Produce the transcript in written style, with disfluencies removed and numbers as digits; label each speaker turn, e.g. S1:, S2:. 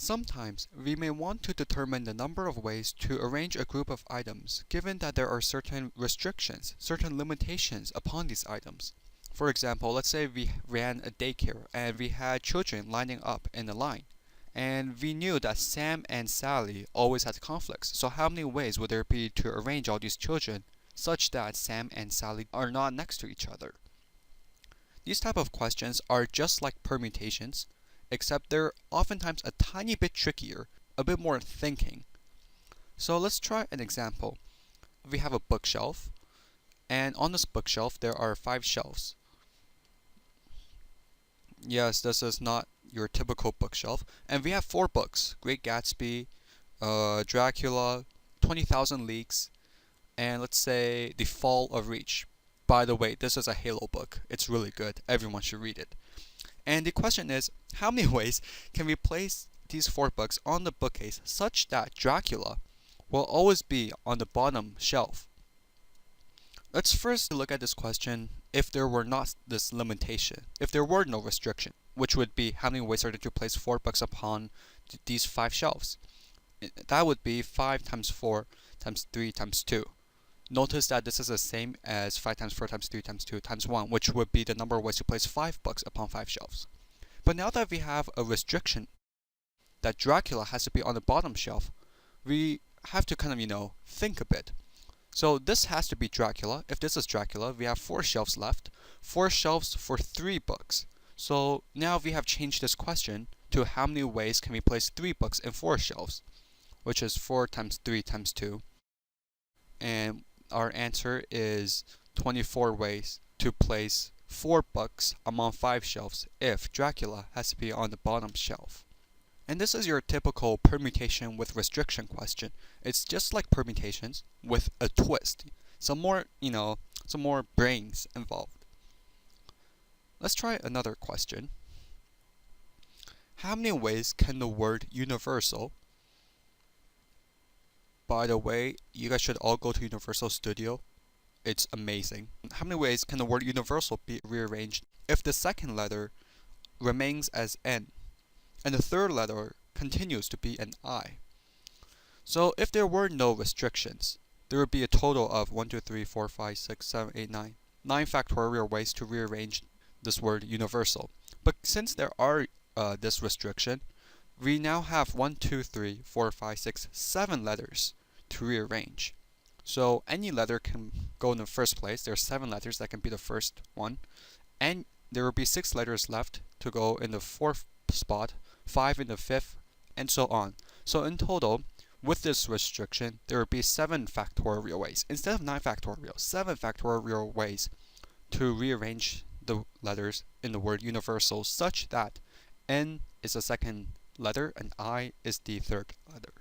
S1: Sometimes we may want to determine the number of ways to arrange a group of items given that there are certain restrictions, certain limitations upon these items. For example, let's say we ran a daycare and we had children lining up in a line. And we knew that Sam and Sally always had conflicts. So how many ways would there be to arrange all these children such that Sam and Sally are not next to each other? These type of questions are just like permutations, except they're oftentimes a tiny bit trickier, a bit more thinking. So let's try an example. We have a bookshelf, and on this bookshelf there are 5 shelves. Yes, this is not your typical bookshelf. And we have 4 books: Great Gatsby, Dracula, 20,000 Leagues, and let's say The Fall of Reach. By the way, this is a Halo book. It's really good. Everyone should read it. And the question is, how many ways can we place these 4 books on the bookcase such that Dracula will always be on the bottom shelf? Let's first look at this question if there were not this limitation, if there were no restriction, which would be how many ways are there to place 4 books upon these 5 shelves? That would be 5 times 4 times 3 times 2. Notice that this is the same as 5 times 4 times 3 times 2 times 1, which would be the number of ways to place 5 books upon 5 shelves. But now that we have a restriction that Dracula has to be on the bottom shelf, we have to kind of, think a bit. So this has to be Dracula. If this is Dracula, we have 4 shelves left, 4 shelves for 3 books. So now we have changed this question to how many ways can we place 3 books in 4 shelves, which is 4 times 3 times 2. And our answer is 24 ways to place 4 books among 5 shelves if Dracula has to be on the bottom shelf. And this is your typical permutation with restriction question. It's just like permutations with a twist. Some more brains involved. Let's try another question. How many ways can the word universal— by the way, you guys should all go to Universal Studio. It's amazing. How many ways can the word universal be rearranged if the second letter remains as N and the third letter continues to be an I? So if there were no restrictions, there would be a total of 1, 2, 3, 4, 5, 6, 7, 8, 9. 9 factorial ways to rearrange this word universal. But since there are this restriction, we now have 1, 2, 3, 4, 5, 6, 7 letters to rearrange. So any letter can go in the first place. There are 7 letters that can be the first one. And there will be 6 letters left to go in the 4th spot, 5 in the 5th, and so on. So in total, with this restriction, there will be 7 factorial ways. Instead of 9 factorial, 7 factorial ways to rearrange the letters in the word universal such that N is the second letter and I is the third letter.